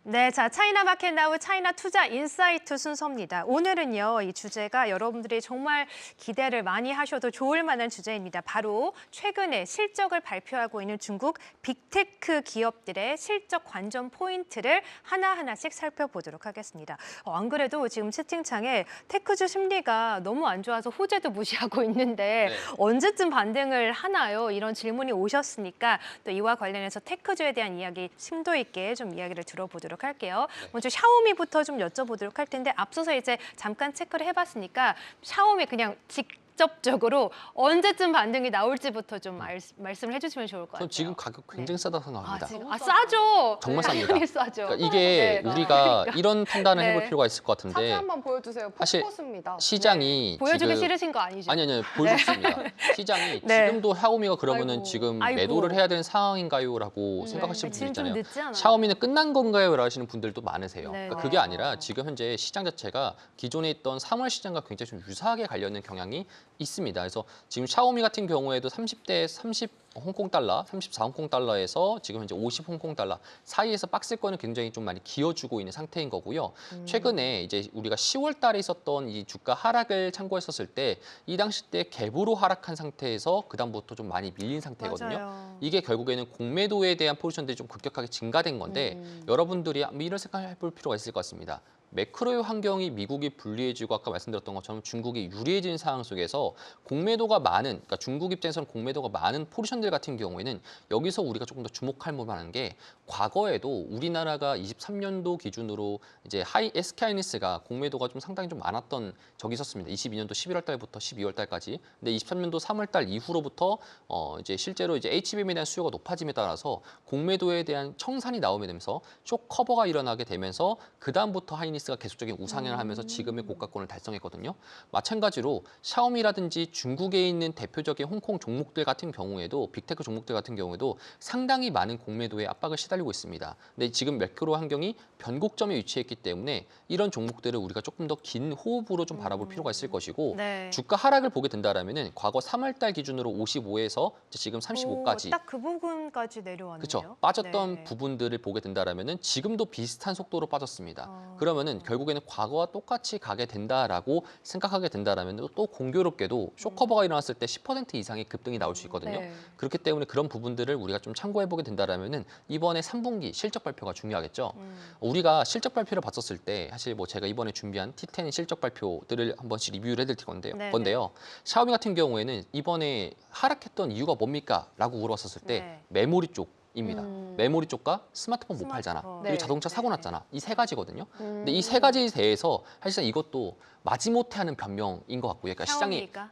네, 자, 차이나 마켓 나우 차이나 투자 인사이트 순서입니다. 오늘은요, 이 주제가 여러분들이 정말 기대를 많이 하셔도 좋을 만한 주제입니다. 바로 최근에 실적을 발표하고 있는 중국 빅테크 기업들의 실적 관전 포인트를 하나하나씩 살펴보도록 하겠습니다. 안 그래도 지금 채팅창에 테크주 심리가 너무 안 좋아서 호재도 무시하고 있는데 네. 언제쯤 반등을 하나요? 이런 질문이 오셨으니까 또 이와 관련해서 테크주에 대한 이야기 심도 있게 좀 이야기를 들어보도록 할게요. 네. 먼저 샤오미부터 좀 여쭤보도록 할 텐데 앞서서 이제 잠깐 체크를 해봤으니까 샤오미 그냥 직접적으로 언제쯤 반등이 나올지부터 좀 말씀을 해주시면 좋을 것 같아요. 전 지금 가격 굉장히 싸다고 생각합니다. 싸죠. 정말 쌉니다. 당연히 싸죠. 그러니까 이게 네. 우리가 이런 판단을 네. 해볼 필요가 있을 것 사진 같은데 한번 보여주세요. 사실 폭포수입니다. 시장이 보여주기 지금 싫으신 거 아니죠? 아니요 보여줬습니다. 시장이 네. 지금도 샤오미가 그러면은 아이고. 지금 아이고. 매도를 해야 되는 상황인가요?라고 생각하시는 분들 지금 좀 있잖아요. 늦지 않아요? 샤오미는 끝난 건가요? 라시는 분들도 많으세요. 네, 그러니까 네. 그게 아니라 지금 현재 시장 자체가 기존에 있던 3월 시장과 굉장히 좀 유사하게 관련된 경향이 있습니다. 그래서 지금 샤오미 같은 경우에도 30대 30 홍콩 달러, 34 홍콩 달러에서 지금 현재 50 홍콩 달러 사이에서 박스권을 굉장히 좀 많이 기어주고 있는 상태인 거고요. 최근에 이제 우리가 10월 달에 있었던 이 주가 하락을 참고했었을 때 이 당시 때 갭으로 하락한 상태에서 그다음부터 좀 많이 밀린 상태거든요. 맞아요. 이게 결국에는 공매도에 대한 포지션들이 좀 급격하게 증가된 건데 여러분들이 이런 생각을 해볼 필요가 있을 것 같습니다. 매크로의 환경이 미국이 불리해지고 아까 말씀드렸던 것처럼 중국이 유리해진 상황 속에서 공매도가 많은, 그러니까 중국 입장에서는 공매도가 많은 포지션들 같은 경우에는 여기서 우리가 조금 더 주목할 만한 게 과거에도 우리나라가 23년도 기준으로 이제 SK하이닉스가 공매도가 좀 상당히 좀 많았던 적이 있었습니다. 22년도 11월 달부터 12월 달까지. 근데 23년도 3월 달 이후로부터 이제 실제로 이제 HBM에 대한 수요가 높아짐에 따라서 공매도에 대한 청산이 나오게 되면서 쇼 커버가 일어나게 되면서 그다음부터 하이닉스가 계속적인 우상향을 하면서 지금의 고가권을 달성했거든요. 마찬가지로 샤오미라든지 중국에 있는 대표적인 홍콩 종목들 같은 경우에도 빅테크 종목들 같은 경우에도 상당히 많은 공매도에 압박을 시달리고 있습니다. 근데 지금 매크로 환경이 변곡점에 위치했기 때문에 이런 종목들을 우리가 조금 더 긴 호흡으로 좀 바라볼 필요가 있을 것이고 네. 주가 하락을 보게 된다라면은 과거 3월 달 기준으로 55에서 지금 35까지 딱 그 부분까지 내려왔네요. 그렇죠. 빠졌던 네. 부분들을 보게 된다라면은 지금도 비슷한 속도로 빠졌습니다. 어. 그러면은 결국에는 과거와 똑같이 가게 된다라고 생각하게 된다라면 또 공교롭게도 쇼커버가 일어났을 때 10% 이상의 급등이 나올 수 있거든요. 네. 그렇기 때문에 그런 부분들을 우리가 좀 참고해 보게 된다라면은 이번에 3분기 실적 발표가 중요하겠죠. 우리가 실적 발표를 봤었을 때 사실 뭐 제가 이번에 준비한 T10 실적 발표들을 한 번씩 리뷰를 해드릴 네, 건데요. 샤오미 같은 경우에는 이번에 하락했던 이유가 뭡니까?라고 물어봤었을 때 네. 메모리 쪽입니다. 메모리 쪽과 스마트폰 못 팔잖아. 스마트폰. 그리고 네. 자동차 사고 네. 났잖아. 이 세 가지거든요. 근데 이 세 가지에 대해서 사실상 이것도 마지못해 하는 변명인 것 같고요. 그러니까 시장이 샤오미가?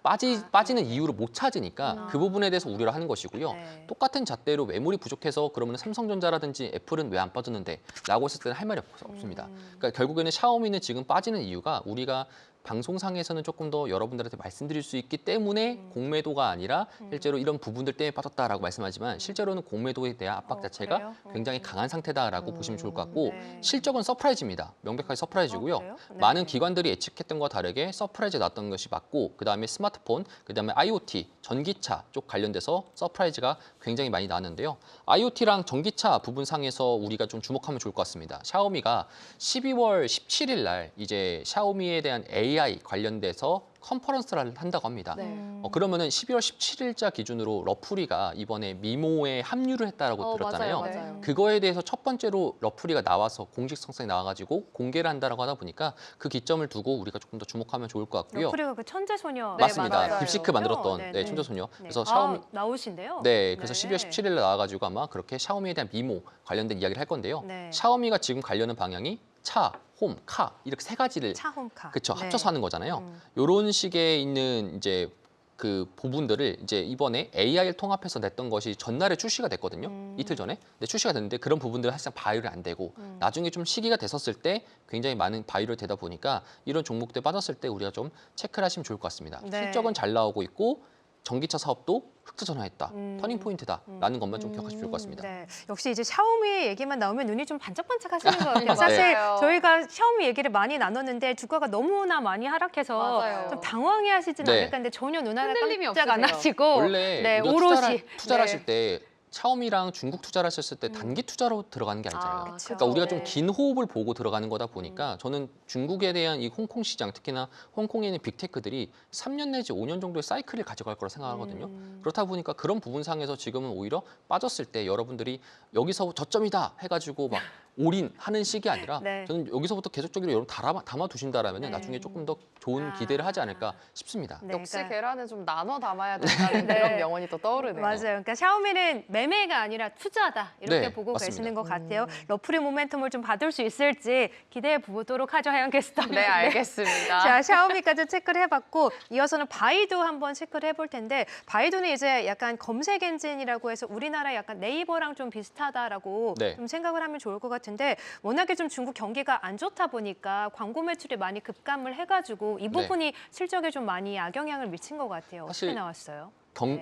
빠지는 이유를 못 찾으니까 그 부분에 대해서 우려를 하는 것이고요. 네. 똑같은 잣대로 메모리 부족해서 그러면 삼성전자라든지 애플은 왜 안 빠졌는데? 라고 했을 때는 할 말이 없습니다. 그러니까 결국에는 샤오미는 지금 빠지는 이유가 우리가 방송상에서는 조금 더 여러분들한테 말씀드릴 수 있기 때문에 공매도가 아니라 실제로 이런 부분들 때문에 빠졌다라고 말씀하지만 실제로는 공매도에 대한 압박 자체가 그래요? 굉장히 강한 상태다라고 보시면 좋을 것 같고 네. 실적은 서프라이즈입니다. 명백하게 서프라이즈고요. 그래요? 네. 많은 기관들이 예측했던 것과 다르게 서프라이즈 났던 것이 맞고 그다음에 스마트폰, 그다음에 IoT, 전기차 쪽 관련돼서 서프라이즈가 굉장히 많이 나왔는데요. IoT랑 전기차 부분상에서 우리가 좀 주목하면 좋을 것 같습니다. 샤오미가 12월 17일 날 이제 샤오미에 대한 AI 관련돼서 컨퍼런스를 한다고 합니다. 네. 그러면은 12월 17일자 기준으로 러프리가 이번에 미모에 합류를 했다라고 들었잖아요. 맞아요. 그거에 대해서 첫 번째로 러프리가 나와서 공식성상에 나와가지고 공개를 한다라고 하다 보니까 그 기점을 두고 우리가 조금 더 주목하면 좋을 것 같고요. 러프리가 그 천재 소녀 네, 맞습니다. 맞아요. 딥시크 만들었던 네, 네, 네. 천재소녀. 네. 그래서 샤오미 나오신대요. 네, 그래서 12월 17일 날 나와가지고 아마 그렇게 샤오미에 대한 미모 관련된 이야기를 할 건데요. 네. 샤오미가 지금 가려는 방향이 차, 홈, 카 이렇게 세 가지를 차홈카. 그쵸 네. 합쳐서 하는 거잖아요. 이런 식의 있는 이제 그 부분들을 이제 이번에 AI를 통합해서 냈던 것이 전날에 출시가 됐거든요. 이틀 전에. 근데 출시가 됐는데 그런 부분들은 사실상 바이럴이 안 되고 나중에 좀 시기가 됐었을 때 굉장히 많은 바이럴 되다 보니까 이런 종목들 빠졌을 때 우리가 좀 체크를 하시면 좋을 것 같습니다. 네. 실적은 잘 나오고 있고 전기차 사업도 흑자전환했다. 터닝 포인트다라는 것만 좀 기억하시면 좋을 것 같습니다. 네, 역시 이제 샤오미 얘기만 나오면 눈이 좀 반짝반짝 하시는 것 같아요. 맞아요. 사실 저희가 샤오미 얘기를 많이 나눴는데 주가가 너무나 많이 하락해서 맞아요. 좀 당황해하시진 네. 않을까 했는데 전혀 눈 하나 흔들림이 깜짝 안 없으세요. 하시고 원래 네, 우리가 오롯이 투자를 네. 하실 때 샤오미랑 중국 투자를 하셨을 때 단기 투자로 들어가는 게 아니잖아요. 그쵸. 그러니까 우리가 좀 네. 긴 호흡을 보고 들어가는 거다 보니까 저는 중국에 대한 이 홍콩 시장, 특히나 홍콩에 있는 빅테크들이 3년 내지 5년 정도의 사이클을 가져갈 거라 생각하거든요. 그렇다 보니까 그런 부분상에서 지금은 오히려 빠졌을 때 여러분들이 여기서 저점이다 해가지고 막 올인하는 식이 아니라 네. 저는 여기서부터 계속적으로 여러분 담아두신다라면 네. 나중에 조금 더 좋은 기대를 하지 않을까 싶습니다. 네, 역시 그러니까- 계란은 좀 나눠 담아야 된다는 네. 그런 명언이 또 떠오르네요. 맞아요. 그러니까 샤오미는 매매가 아니라 투자다 이렇게 네, 보고 맞습니다. 계시는 것 같아요. 러프리 모멘텀을 좀 받을 수 있을지 기대해 보도록 하죠, 하영 캐스터. 네, 알겠습니다. 자, 샤오미까지 체크를 해봤고 이어서는 바이두 한번 체크를 해볼 텐데 바이두는 이제 약간 검색 엔진이라고 해서 우리나라 약간 네이버랑 좀 비슷하다라고 네. 좀 생각을 하면 좋을 것 같은데 워낙에 좀 중국 경기가 안 좋다 보니까 광고 매출이 많이 급감을 해가지고 이 부분이 실적에 좀 많이 악영향을 미친 것 같아요. 어떻게 사실 나왔어요?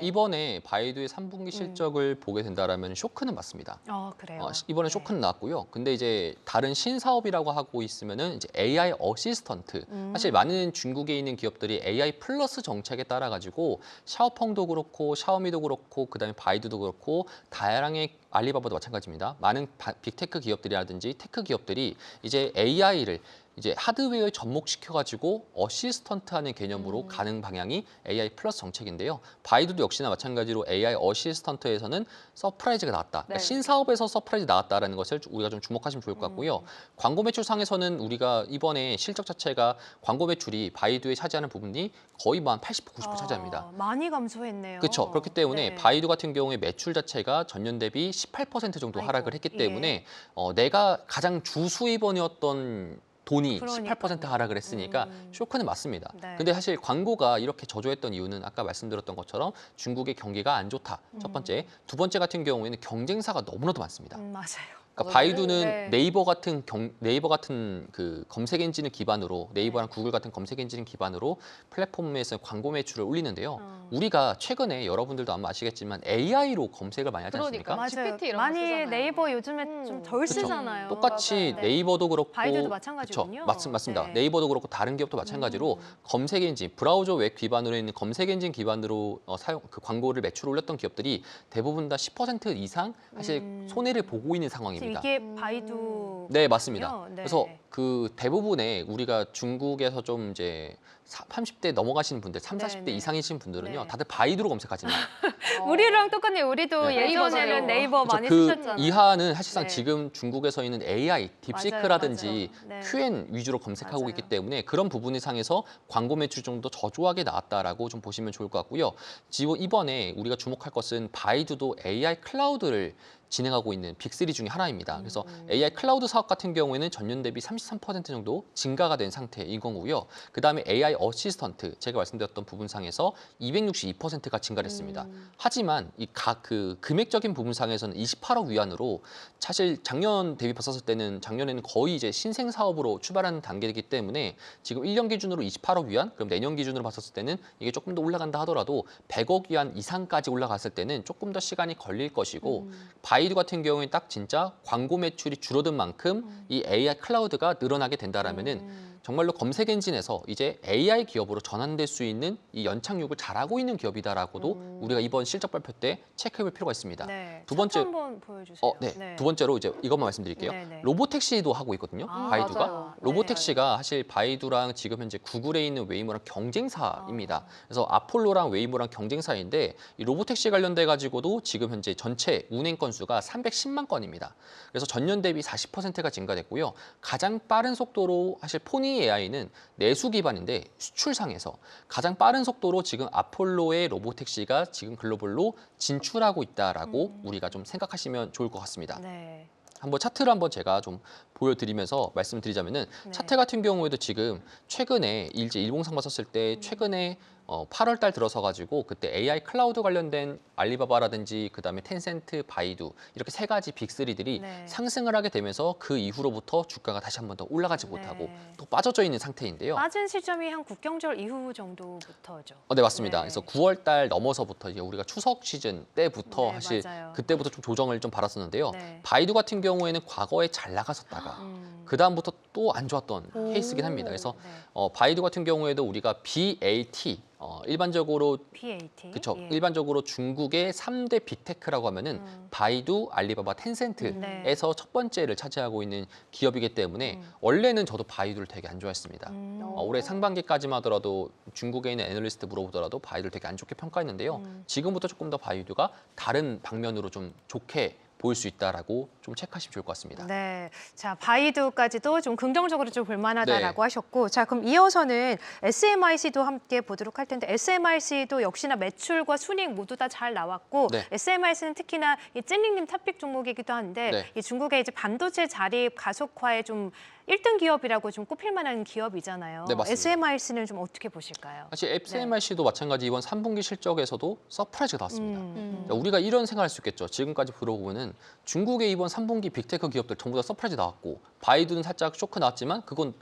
이번에 바이두의 3분기 실적을 보게 된다라면 쇼크는 맞습니다. 그래요. 이번에 네. 쇼크는 나왔고요. 근데 이제 다른 신사업이라고 하고 있으면은 이제 AI 어시스턴트. 사실 많은 중국에 있는 기업들이 AI 플러스 정책에 따라 가지고 샤오펑도 그렇고 샤오미도 그렇고 그다음에 바이두도 그렇고 다양하게 알리바바도 마찬가지입니다. 많은 빅테크 기업들이라든지 테크 기업들이 이제 AI를 이제 하드웨어에 접목시켜가지고 어시스턴트하는 개념으로 가는 방향이 AI 플러스 정책인데요. 바이두도 역시나 마찬가지로 AI 어시스턴트에서는 서프라이즈가 나왔다. 그러니까 네. 신사업에서 서프라이즈 나왔다라는 것을 우리가 좀 주목하시면 좋을 것 같고요. 광고 매출상에서는 우리가 이번에 실적 자체가 광고 매출이 바이두에 차지하는 부분이 거의 뭐 한 80, 90% 차지합니다. 많이 감소했네요. 그렇죠. 그렇기 때문에 네. 바이두 같은 경우에 매출 자체가 전년 대비 18% 정도 하락을 했기 예. 때문에 내가 가장 주 수입원이었던 돈이 그러니까요. 18% 하락을 했으니까 쇼크는 맞습니다. 네. 근데 사실 광고가 이렇게 저조했던 이유는 아까 말씀드렸던 것처럼 중국의 경기가 안 좋다. 첫 번째. 두 번째 같은 경우에는 경쟁사가 너무나도 많습니다. 맞아요. 그러니까 바이두는 네. 네이버 같은 그 검색 엔진을 기반으로 네이버랑 구글 같은 검색 엔진을 기반으로 플랫폼에서 광고 매출을 올리는데요. 우리가 최근에 여러분들도 아마 아시겠지만 AI로 검색을 많이 하지 않습니까? 그러니까. 맞아요. GPT 이런 거 많이 쓰잖아요. 네이버 요즘에 좀 덜 그쵸. 쓰잖아요. 똑같이 네. 네이버도 그렇고 바이두도 마찬가지군요. 그쵸. 맞습니다. 네. 네이버도 그렇고 다른 기업도 마찬가지로 검색 엔진, 브라우저 웹 기반으로 있는 검색 엔진 기반으로 그 광고를 매출 올렸던 기업들이 대부분 다 10% 이상 사실 손해를 보고 있는 상황입니다. 이게 바이두. 네, 맞습니다. 네. 그래서 그 대부분의 우리가 중국에서 좀 이제 30대 넘어가시는 분들, 40, 40대 네. 이상이신 분들은요. 네. 다들 바이두로 검색하지만 우리랑 똑같네요. 우리도 네. 예전에는 네이버 많이 그 쓰셨잖아요. 이하는 사실상 네. 지금 중국에서 있는 AI, 딥시크라든지 맞아요. 네. QN 위주로 검색하고 맞아요. 있기 때문에 그런 부분이 상에서 광고 매출 정도 저조하게 나왔다라고 좀 보시면 좋을 것 같고요. 이번에 우리가 주목할 것은 바이두도 AI 클라우드를 진행하고 있는 빅3 중에 하나입니다. 그래서 AI 클라우드 사업 같은 경우에는 전년 대비 33% 정도 증가가 된 상태인 거고요. 그다음에 AI 어시스턴트, 제가 말씀드렸던 부분상에서 262%가 증가했습니다. 하지만 그 금액적인 부분상에서는 28억 위안으로 사실 작년 대비 봤었을 때는 작년에는 거의 이제 신생 사업으로 출발하는 단계이기 때문에 지금 1년 기준으로 28억 위안, 그럼 내년 기준으로 봤었을 때는 이게 조금 더 올라간다 하더라도 100억 위안 이상까지 올라갔을 때는 조금 더 시간이 걸릴 것이고 바이두 같은 경우에 딱 진짜 광고 매출이 줄어든 만큼 이 AI 클라우드가 늘어나게 된다라면은 정말로 검색 엔진에서 이제 AI 기업으로 전환될 수 있는 이 연착륙을 잘하고 있는 기업이다라고도 우리가 이번 실적 발표 때 체크해볼 필요가 있습니다. 네. 두 번째- 차트 한번 보여주세요. 네. 두 번째로 이제 이것만 말씀드릴게요. 네, 네. 로보택시도 하고 있거든요. 바이두가. 맞아요. 로보택시가 사실 바이두랑 지금 현재 구글에 있는 웨이모랑 경쟁사입니다. 그래서 아폴로랑 웨이모랑 경쟁사인데 이 로보택시 관련돼 가지고도 지금 현재 전체 운행 건수가 310만 건입니다. 그래서 전년 대비 40%가 증가됐고요. 가장 빠른 속도로 사실 포니 AI는 내수 기반인데 수출상에서 가장 빠른 속도로 지금 아폴로의 로보택시가 지금 글로벌로 진출하고 있다라고 우리가 좀 생각하시면 좋을 것 같습니다. 네. 한번 차트를 한번 제가 좀 보여드리면서 말씀드리자면은 네. 차트 같은 경우에도 지금 최근에 이제 일봉상 봤었을 때 최근에 8월 달 들어서 가지고 그때 AI 클라우드 관련된 알리바바라든지 그다음에 텐센트, 바이두 이렇게 세 가지 빅3들이 네. 상승을 하게 되면서 그 이후로부터 주가가 다시 한 번 더 올라가지 못하고 또 빠져져 있는 상태인데요. 빠진 시점이 한 국경절 이후 정도부터죠. 네, 맞습니다. 네. 그래서 9월 달 넘어서부터 이제 우리가 추석 시즌 때부터 네, 사실 맞아요. 그때부터 좀 조정을 좀 받았었는데요. 네. 바이두 같은 경우에는 과거에 잘 나갔었다가 그 다음부터 또 안 좋았던 케이스긴 합니다. 그래서 네. 바이두 같은 경우에도 우리가 BAT 일반적으로 PAT. 그렇죠. 예. 일반적으로 중국의 3대 빅테크라고 하면은 바이두, 알리바바, 텐센트에서 네. 첫 번째를 차지하고 있는 기업이기 때문에 원래는 저도 바이두를 되게 안 좋아했습니다. 올해 상반기까지만 하더라도 중국에 있는 애널리스트 물어보더라도 바이두를 되게 안 좋게 평가했는데요. 지금부터 조금 더 바이두가 다른 방면으로 좀 좋게 보일 수 있다라고 좀 체크하시면 좋을 것 같습니다. 네, 자 바이두까지도 좀 긍정적으로 좀 볼만하다라고 네. 하셨고, 자 그럼 이어서는 SMIC도 함께 보도록 할 텐데 SMIC도 역시나 매출과 순이익 모두 다 잘 나왔고, 네. SMIC는 특히나 이 찐링님 탑픽 종목이기도 한데 네. 이 중국의 이제 반도체 자립 가속화에 좀 1등 기업이라고 좀 꼽힐 만한 기업이잖아요. 네, 맞습니다. SMIC는 좀 어떻게 보실까요? 사실 SMIC도 마찬가지 이번 3분기 실적에서도 서프라이즈가 나왔습니다. 음. 자, 우리가 이런 생각할 수 있겠죠. 지금까지 들어보면은 중국의 이번 3분기 빅테크 기업들 전부 다 서프라이즈 나왔고 바이두는 살짝 쇼크 나왔지만 그건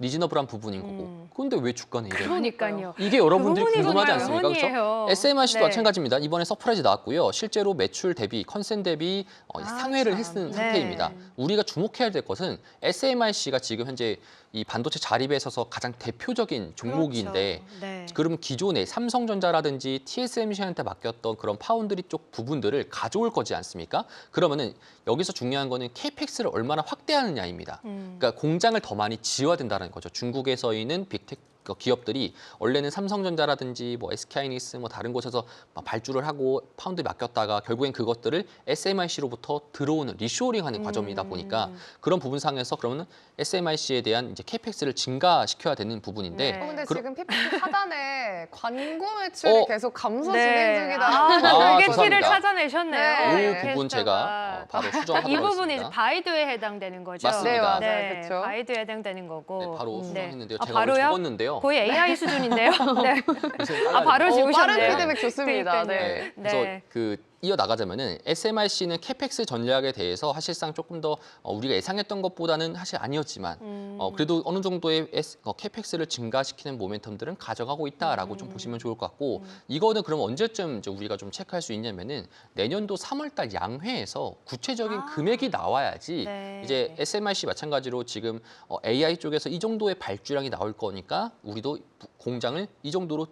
리즈너블한 부분인 거고. 그런데 왜 주가는 이래요? 그러니까요. 이게 여러분들이 그 부분이 궁금하지 정말 않습니까? 그렇죠? 의문이에요. SMIC도 네. 마찬가지입니다. 이번에 서프라이즈 나왔고요. 실제로 매출 대비, 컨센 대비 상회를 참. 했는 네. 상태입니다. 우리가 주목해야 될 것은 SMIC가 지금 현재 이 반도체 자립에 있어서 가장 대표적인 종목인데 그렇죠. 네. 그러면 기존에 삼성전자라든지 TSMC한테 맡겼던 그런 파운드리 쪽 부분들을 가져올 거지 않습니까? 그러면은 여기서 중요한 거는 CAPEX를 얼마나 확대하느냐입니다. 그러니까 공장을 더 많이 지어야 된다는 거죠. 중국에서 있는 빅테크 기업들이 원래는 삼성전자라든지 뭐 SK하이닉스 뭐 다른 곳에서 막 발주를 하고 파운드 맡겼다가 결국엔 그것들을 SMIC로부터 들어오는 리쇼링하는 과정이다 보니까 그런 부분상에서 그러면 SMIC에 대한 이제 CAPEX를 증가시켜야 되는 부분인데 네. 근데 그럼- 지금 PPT 하단에 광고 매출이 계속 감소 진행 중이다. 아, 그게 죄송합니다. 티를 찾아내셨네요. 네. 이 이렇게 부분 했다가. 제가 바로 수정하도록 이 부분이 하겠습니다. 바이두에 해당되는 거죠. 맞습니다. 네, 맞아요. 네, 그쵸? 바이두에 해당되는 거고. 네, 바로 수정했는데요. 아, 제가 원래 바로요? 적었는데요. 거의 AI 수준인데요. 네. 요새 아, 바로 빨라요. 지우셨네요. 빠른 피드백 좋습니다. 그러니까요. 네. 그래서 네. 그 이어 나가자면은 SMIC는 캐펙스 전략에 대해서 사실상 조금 더 우리가 예상했던 것보다는 사실 아니었지만 그래도 어느 정도의 캐펙스를 증가시키는 모멘텀들은 가져가고 있다라고 좀 보시면 좋을 것 같고 이거는 그럼 언제쯤 이제 우리가 좀 체크할 수 있냐면은 내년도 3월달 양회에서 구체적인 금액이 나와야지 네. 이제 SMIC 마찬가지로 지금 AI 쪽에서 이 정도의 발주량이 나올 거니까 우리도 공장을 이 정도로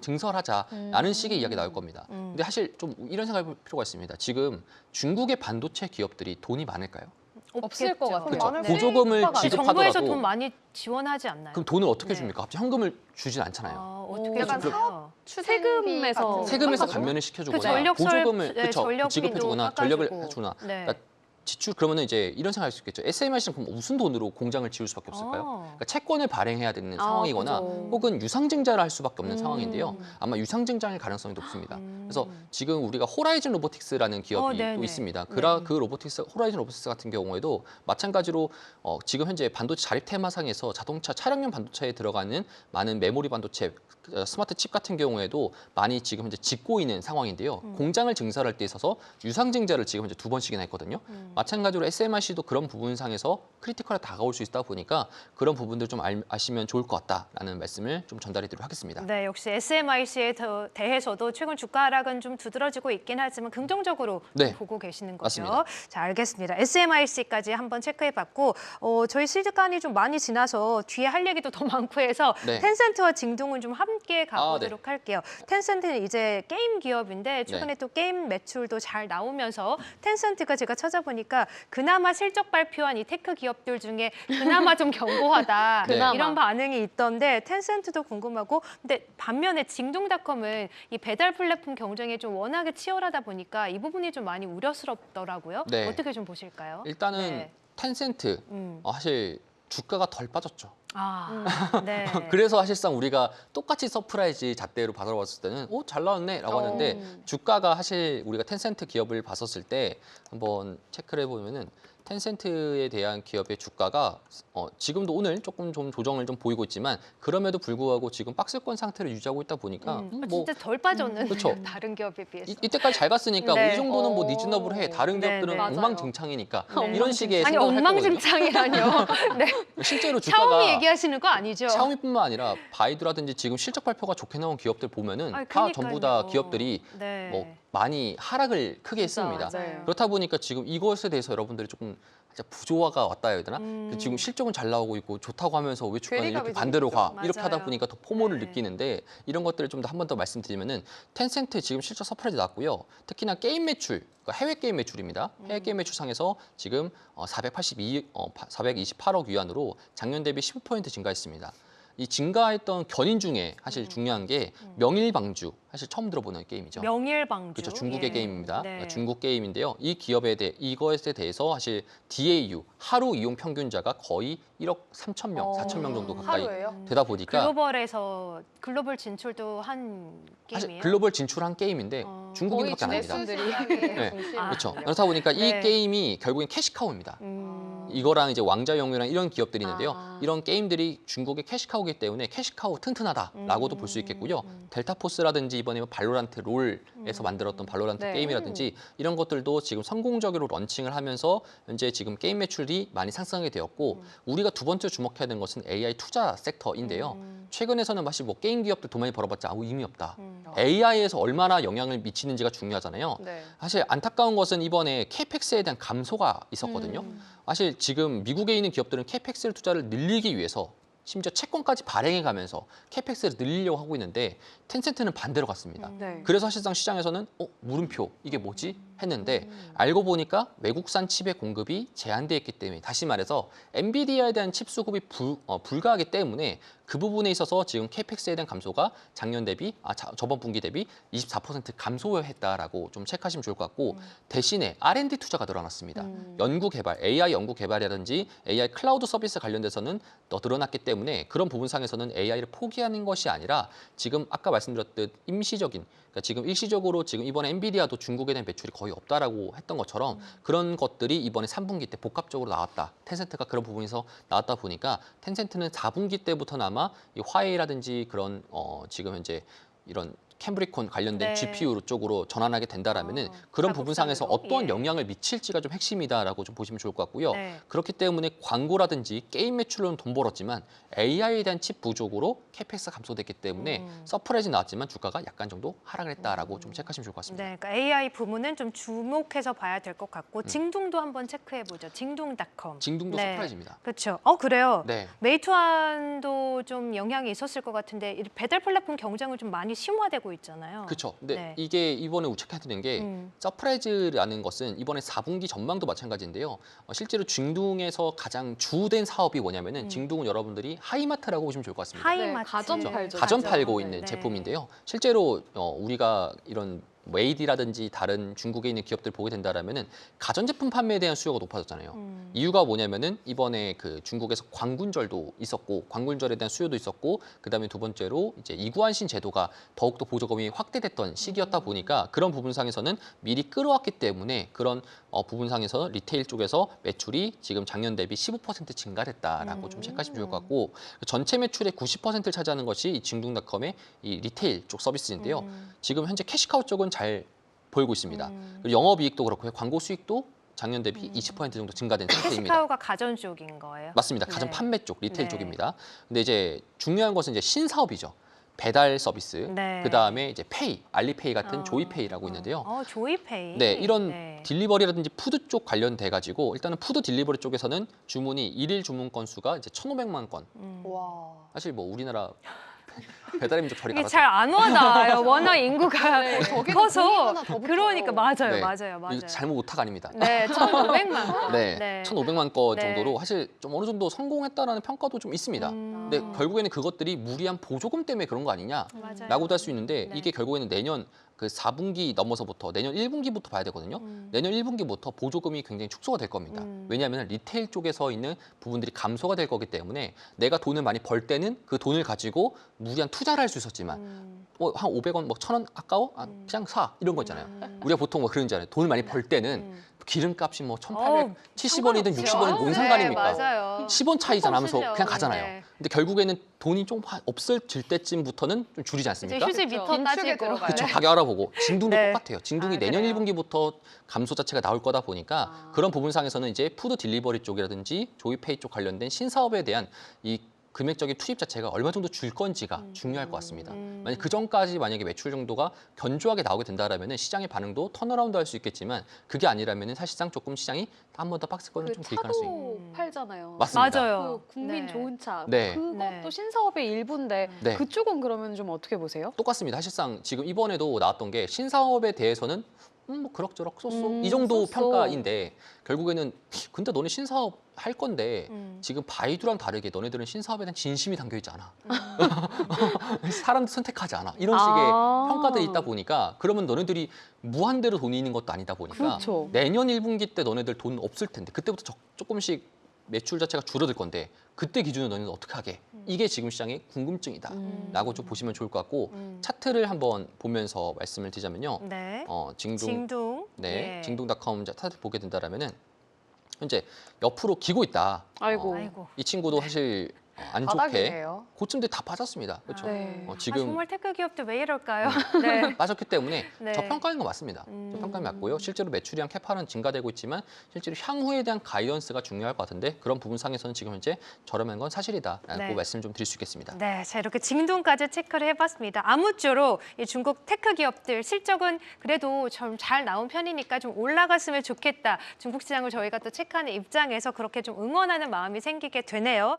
증설하자라는 식의 이야기 나올 겁니다. 근데 사실 좀 이런 생각해 볼 필요가 있습니다. 지금 중국의 반도체 기업들이 돈이 많을까요? 없을 것 같아요. 그렇죠. 많을 보조금을 수가 근데 지급하더라도- 정부에서 돈 많이 지원하지 않나요? 그럼 돈을 어떻게 네. 줍니까? 갑자기 현금을 주진 않잖아요. 아, 어떻게 약간 해줘요? 사업 세금에서 같은 세금에서 거? 감면을 그 시켜주거나 전력설 보조금을 네, 그쵸, 전력비도 지급해주거나 전력을 깎아주고. 해주거나 네. 그러니까 지출 그러면은 이제 이런 생각할 수 있겠죠. SMIC는 그럼 무슨 돈으로 공장을 지을 수밖에 없을까요? 그러니까 채권을 발행해야 되는 상황이거나 그죠. 혹은 유상증자를 할 수밖에 없는 상황인데요. 아마 유상증자일 가능성이 높습니다. 그래서 지금 우리가 호라이즌 로보틱스라는 기업이 네네. 또 있습니다. 네. 그 호라이즌 로보틱스 같은 경우에도 마찬가지로 지금 현재 반도체 자립 테마상에서 자동차 차량용 반도체에 들어가는 많은 메모리 반도체 스마트 칩 같은 경우에도 많이 지금 현재 짓고 있는 상황인데요. 공장을 증설할 때 있어서 유상증자를 지금 현재 2번씩이나 했거든요. 마찬가지로 SMIC도 그런 부분상에서 크리티컬에 다가올 수 있다 보니까 그런 부분들 좀 아시면 좋을 것 같다라는 말씀을 좀 전달해드리도록 하겠습니다. 네, 역시 SMIC에 대해서도 최근 주가 하락은 좀 두드러지고 있긴 하지만 긍정적으로 네. 보고 계시는 거죠. 맞습니다. 자, 알겠습니다. SMIC까지 한번 체크해봤고 저희 시간이 좀 많이 지나서 뒤에 할 얘기도 더 많고 해서 네. 텐센트와 징동은 좀 함께 가보도록 네. 할게요. 텐센트는 이제 게임 기업인데 최근에 네. 또 게임 매출도 잘 나오면서 텐센트가 제가 찾아보니까 그나마 실적 발표한 이 테크 기업들 중에 그나마 좀 견고하다 네. 이런 반응이 있던데 텐센트도 궁금하고 근데 반면에 징동닷컴은 이 배달 플랫폼 경쟁이 좀 워낙에 치열하다 보니까 이 부분이 좀 많이 우려스럽더라고요. 네. 어떻게 좀 보실까요? 일단은 네. 텐센트 사실 주가가 덜 빠졌죠. 네. 그래서 사실상 우리가 똑같이 서프라이즈 잣대로 받아봤을 때는 잘 나왔네라고 하는데 주가가 사실 우리가 텐센트 기업을 봤었을 때 한번 체크를 해보면은 텐센트에 대한 기업의 주가가 지금도 오늘 조금 좀 조정을 좀 보이고 있지만 그럼에도 불구하고 지금 박스권 상태를 유지하고 있다 보니까 아, 진짜 덜 빠졌는 그쵸. 다른 기업에 비해서. 이때까지 잘 갔으니까 네. 이 정도는 뭐 리즈너블해. 다른 네, 기업들은 네. 엉망진창이니까 네. 이런 식의 아니 생각을 할 거거든요. 엉망진창이라뇨. 네. 실제로 주가가 샤오미 얘기하시는 거 아니죠? 샤오미뿐만 아니라 바이두라든지 지금 실적 발표가 좋게 나온 기업들 보면은 아니, 다 그러니까요. 전부 다 기업들이 네. 뭐 많이 하락을 크게 했습니다. 맞아요. 그렇다 보니까 지금 이것에 대해서 여러분들이 조금 진짜 부조화가 왔다 해야 되나? 지금 실적은 잘 나오고 있고 좋다고 하면서 왜 주가는 이렇게 괴리감이 좀 반대로 가? 있죠. 이렇게 하다 맞아요. 보니까 더 포모를 네. 느끼는데 이런 것들을 좀 더 한 번 더 말씀드리면은 텐센트 지금 실적 서프라이즈 났고요. 특히나 게임 매출, 그러니까 해외 게임 매출입니다. 해외 게임 매출 상에서 지금 428억 위안으로 작년 대비 15% 증가했습니다. 이 증가했던 견인 중에 사실 중요한 게 명일방주, 사실 처음 들어보는 게임이죠. 명일방주. 그렇죠. 중국의 예. 게임입니다. 네. 중국 게임인데요. 이 기업에 대해 이것에 대해서 사실 DAU 하루 이용 평균자가 거의 1억 3천 명, 4천 명 정도 가까이 하루예요? 되다 보니까 글로벌 진출도 한 사실 게임이에요. 글로벌 진출한 게임인데 거의 중국인밖에 안 합니다. 지네스들이 네. 아. 그렇죠. 그렇다 보니까 이 네. 게임이 결국엔 캐시카우입니다. 이거랑 이제 왕자영웅이랑 이런 기업들이 있는데요. 이런 게임들이 중국의 캐시카우기 때문에 캐시카우 튼튼하다라고도 볼 수 있겠고요. 델타포스라든지 이번에 발로란트 롤에서 만들었던 발로란트 네. 게임이라든지 이런 것들도 지금 성공적으로 런칭을 하면서 현재 지금 게임 매출이 많이 상승하게 되었고 우리가 두 번째 주목해야 되는 것은 AI 투자 섹터인데요. 최근에서는 사실 뭐 게임 기업들 돈 많이 벌어봤자 아무 의미 없다. AI에서 얼마나 영향을 미치는지가 중요하잖아요. 네. 사실 안타까운 것은 이번에 캐펙스에 대한 감소가 있었거든요. 사실 지금 미국에 있는 기업들은 캐펙스 투자를 늘리기 위해서 심지어 채권까지 발행해 가면서 캐펙스를 늘리려고 하고 있는데 텐센트는 반대로 갔습니다. 네. 그래서 사실상 시장에서는 물음표 이게 뭐지 했는데 알고 보니까 외국산 칩의 공급이 제한돼 있기 때문에 다시 말해서 엔비디아에 대한 칩 수급이 불가하기 때문에 그 부분에 있어서 지금 캐펙스에 대한 감소가 작년 대비 저번 분기 대비 24% 감소했다라고 좀 체크하시면 좋을 것 같고 대신에 R&D 투자가 늘어났습니다. 연구 개발, AI 연구 개발이라든지 AI 클라우드 서비스 관련돼서는 더 늘어났기 때문에 그런 부분상에서는 AI를 포기하는 것이 아니라 지금 아까 말씀드렸듯 임시적인 그러니까 지금 일시적으로 지금 이번에 엔비디아도 중국에 대한 매출이 거의 없다라고 했던 것처럼 그런 것들이 이번에 3분기 때 복합적으로 나왔다. 텐센트가 그런 부분에서 나왔다 보니까 텐센트는 4분기 때부터나마 이 화웨이라든지 그런 지금 현재 이런 캠브리콘 관련된 네. GPU 쪽으로 전환하게 된다라면은 그런 부분상에서 자국산으로? 어떤 예. 영향을 미칠지가 좀 핵심이다라고 좀 보시면 좋을 것 같고요. 네. 그렇기 때문에 광고라든지 게임 매출로는 돈 벌었지만 AI에 대한 칩 부족으로 캐펙스 감소됐기 때문에 서프라이즈 나왔지만 주가가 약간 정도 하락을 했다라고 좀 체크하시면 좋을 것 같습니다. 네, 그러니까 AI 부문은 좀 주목해서 봐야 될 것 같고 징둥도 한번 체크해 보죠. 징둥닷컴. 징둥도 네. 서프라이즈입니다. 그렇죠. 그래요. 네. 메이투안도 좀 영향이 있었을 것 같은데 이 배달 플랫폼 경쟁을 좀 많이 심화되고 있잖아요. 그렇죠. 근데 네. 이게 이번에 우측해드린 게 서프라이즈라는 것은 이번에 4분기 전망도 마찬가지인데요. 실제로 징둥에서 가장 주된 사업이 뭐냐면은 징둥은 여러분들이 하이마트라고 보시면 좋을 것 같습니다. 하이마트. 가전 팔죠. 가전 가전. 팔고 있는 네. 제품인데요. 실제로 우리가 이런 웨이디라든지 다른 중국에 있는 기업들 보게 된다라면은 가전제품 판매에 대한 수요가 높아졌잖아요. 이유가 뭐냐면은 이번에 그 중국에서 광군절도 있었고 광군절에 대한 수요도 있었고 그다음에 두 번째로 이제 이구안신 제도가 더욱더 보조금이 확대됐던 시기였다 보니까 그런 부분상에서는 미리 끌어왔기 때문에 그런 부분상에서 리테일 쪽에서 매출이 지금 작년 대비 15% 증가됐다라고 좀 체크하시면 좋을 것 같고 전체 매출의 90%를 차지하는 것이 이 징둥닷컴의 이 리테일 쪽 서비스인데요. 지금 현재 캐시카우 쪽은 잘 보이고 있습니다. 그리고 영업이익도 그렇고요. 광고 수익도 작년 대비 20% 정도 증가된 상태입니다. 캐시카우가 가전 쪽인 거예요. 맞습니다. 가전 네. 판매 쪽, 리테일 네. 쪽입니다. 근데 이제 중요한 것은 이제 신사업이죠. 배달 서비스, 네. 그다음에 이제 페이, 알리페이 같은 조이페이라고 있는데요. 조이페이. 네, 이런 네. 딜리버리라든지 푸드 쪽 관련돼 가지고 일단은 푸드 딜리버리 쪽에서는 주문이 일일 주문 건수가 이제 1,500만 건. 와. 사실 뭐 우리나라 배달 민족 저리 이게 가라죠. 잘 안 와닿아요. 워낙 인구가 저기는 분이 커서. 하나 더 붙어요. 그러니까 맞아요, 네. 맞아요, 맞아요. 이거 잘못 오타가 아닙니다. 네, 1,500만 건. 네, 1,500만 건 네. 정도로 사실 좀 어느 정도 성공했다라는 평가도 좀 있습니다. 근데 결국에는 그것들이 무리한 보조금 때문에 그런 거 아니냐라고도 맞아요. 할 수 있는데 네. 이게 결국에는 내년 그 4분기 넘어서부터 내년 1분기부터 봐야 되거든요. 내년 1분기부터 보조금이 굉장히 축소가 될 겁니다. 왜냐하면 리테일 쪽에서 있는 부분들이 감소가 될 거기 때문에 내가 돈을 많이 벌 때는 그 돈을 가지고 무리한 투자를 할 수 있었지만 한 500원, 뭐 1,000원 아까워? 그냥 사 이런 거 있잖아요. 우리가 보통 뭐 그런 줄 알아요. 돈을 많이 벌 때는 기름값이 뭐 1,870원이든 60원이든 뭔 상관입니까? 네, 맞아요. 10원 차이잖아 하면서 쓰죠. 그냥 가잖아요. 네. 근데 결국에는 돈이 좀 없어질 때쯤부터는 좀 줄이지 이제 않습니까? 휴지 그렇죠. 미터 긴축에 따지고. 들어가요. 그렇죠. 가격 알아보고 징둥도 네. 똑같아요. 징둥이 아, 내년 그래요? 1분기부터 감소 자체가 나올 거다 보니까 그런 부분상에서는 이제 푸드 딜리버리 쪽이라든지 조이페이 쪽 관련된 신사업에 대한 이 금액적인 투입 자체가 얼마 정도 줄 건지가 중요할 것 같습니다. 음. 만약 그 전까지 만약에 매출 정도가 견조하게 나오게 된다라면은 시장의 반응도 턴어라운드 할 수 있겠지만 그게 아니라면은 사실상 조금 시장이 한 번 더 박스권을 그 좀 기일 가능성이 차도 팔잖아요. 맞습니다. 맞아요. 그 국민 네. 좋은 차. 네. 그것도 네. 신사업의 일부인데 네. 그쪽은 그러면 좀 어떻게 보세요? 똑같습니다. 사실상 지금 이번에도 나왔던 게 신사업에 대해서는 뭐 그럭저럭 쏘쏘 이 정도 쏘쏘. 평가인데 결국에는 근데 너네 신사업 할 건데 지금 바이두랑 다르게 너네들은 신사업에 대한 진심이 담겨 있지 않아. 사람도 선택하지 않아. 이런 식의 아. 평가들이 있다 보니까 그러면 너네들이 무한대로 돈이 있는 것도 아니다 보니까 그렇죠. 내년 1분기 때 너네들 돈 없을 텐데 그때부터 조금씩 매출 자체가 줄어들 건데 그때 기준으로 너네는 어떻게 하게? 이게 지금 시장의 궁금증이다. 라고 좀 보시면 좋을 것 같고 차트를 한번 보면서 말씀을 드리자면요. 네. 징둥 네, 예. 징둥닷컴 차트를 보게 된다라면은 현재 옆으로 기고 있다. 아이고. 아이고. 이 친구도 사실 안 좋게 바닥이에요. 고점대 다 빠졌습니다. 그렇죠? 네. 지금 정말 테크 기업들 왜 이럴까요? 네. 빠졌기 때문에 네. 저평가인 거 맞습니다. 저평가는 맞고요. 실제로 매출이랑 캐파는 증가되고 있지만 실제로 향후에 대한 가이던스가 중요할 것 같은데 그런 부분상에서는 지금 현재 저렴한 건 사실이다라고 네. 말씀 좀 드릴 수 있겠습니다. 네, 자 이렇게 징동까지 체크를 해봤습니다. 아무쪼록 이 중국 테크 기업들 실적은 그래도 좀 잘 나온 편이니까 좀 올라갔으면 좋겠다. 중국 시장을 저희가 또 체크하는 입장에서 그렇게 좀 응원하는 마음이 생기게 되네요.